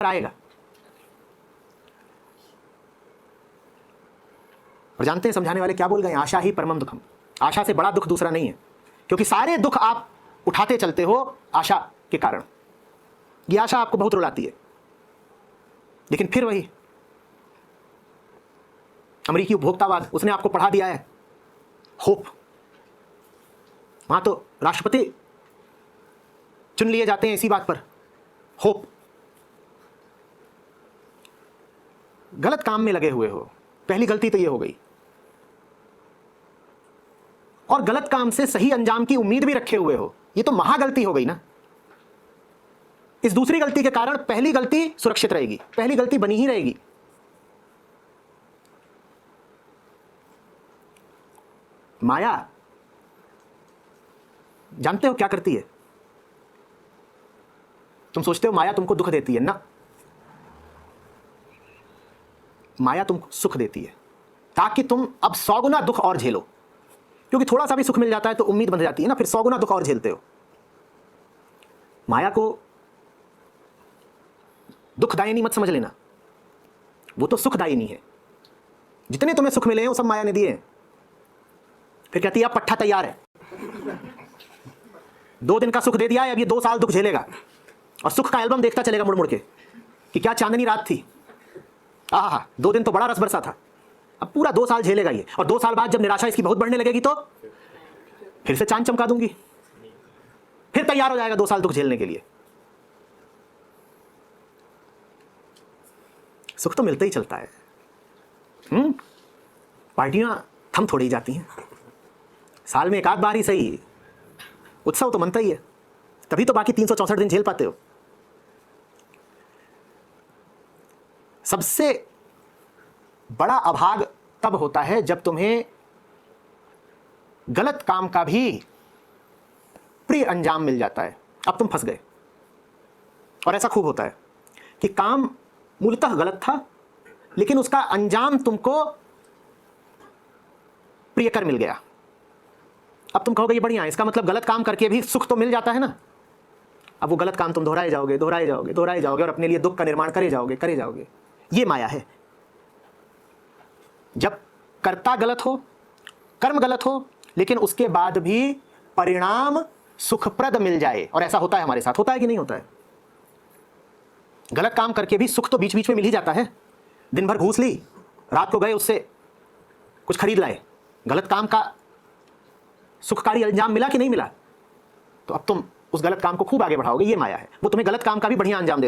आएगा। और जानते हैं समझाने वाले क्या बोल गए? आशा ही परमम दुखम। आशा से बड़ा दुख दूसरा नहीं है, क्योंकि सारे दुख आप उठाते चलते हो आशा के कारण। ये आशा आपको बहुत रुलाती है। लेकिन फिर वही अमेरिकी उपभोक्तावाद, उसने आपको पढ़ा दिया है होप। वहां तो राष्ट्रपति चुन लिए जाते हैं इसी बात पर, होप। गलत काम में लगे हुए हो, पहली गलती तो ये हो गई। और गलत काम से सही अंजाम की उम्मीद भी रखे हुए हो, ये तो महागलती हो गई ना। इस दूसरी गलती के कारण पहली गलती सुरक्षित रहेगी, पहली गलती बनी ही रहेगी। माया जानते हो क्या करती है? तुम सोचते हो माया तुमको दुख देती है ना, माया तुमको सुख देती है, ताकि तुम अब 100 गुना दुख और झेलो। क्योंकि थोड़ा सा भी सुख मिल जाता है तो उम्मीद बन जाती है ना, फिर 100 गुना दुख और झेलते हो। माया को दुखदायिनी मत समझ लेना, वो तो सुखदायिनी है। जितने तुम्हें सुख मिले हैं वो सब माया ने दिए हैं। फिर कहती है अब पट्टा तैयार है, 2 दिन का सुख दे दिया है, अब ये 2 साल दुख झेलेगा। और सुख का एल्बम देखता चलेगा मुड़ मुड़ के कि क्या चांदनी रात थी, आहा 2 दिन तो बड़ा रस बरसा था। अब पूरा 2 साल झेलेगा ये, और 2 साल बाद जब निराशा इसकी बहुत बढ़ने लगेगी तो फिर से चांद चमका दूंगी, फिर तैयार हो जाएगा 2 साल दुख झेलने के लिए। सुख तो मिलता ही चलता है। पार्टियां थम थोड़ी जाती हैं, साल में 1 आध बार ही सही, उत्सव तो मनता ही है, तभी तो बाकी 364 दिन झेल पाते हो। सबसे बड़ा अभाग तब होता है जब तुम्हें गलत काम का भी प्रिय अंजाम मिल जाता है। अब तुम फंस गए। और ऐसा खूब होता है कि काम मूलतः गलत था, लेकिन उसका अंजाम तुमको प्रियकर मिल गया। अब तुम कहोगे ये बढ़िया है, इसका मतलब गलत काम करके भी सुख तो मिल जाता है ना। अब वो गलत काम तुम दोहराए जाओगे, दोहराए जाओगे, दोहराए जाओगे, और अपने लिए दुख का निर्माण करे जाओगे, करे जाओगे। ये माया है। जब कर्ता गलत हो, कर्म गलत हो, लेकिन उसके बाद भी परिणाम सुखप्रद मिल जाए, और ऐसा होता है हमारे साथ। होता है कि नहीं होता है? गलत काम करके भी सुख तो बीच बीच में मिल ही जाता है। दिन भर घूस ली, रात को गए उससे कुछ खरीद लाए, गलत काम का सुखकारी अंजाम मिला कि नहीं मिला? तो अब तुम उस गलत काम को खूब आगे बढ़ाओगे। ये माया है, वो तुम्हें गलत काम का भी बढ़िया अंजाम दे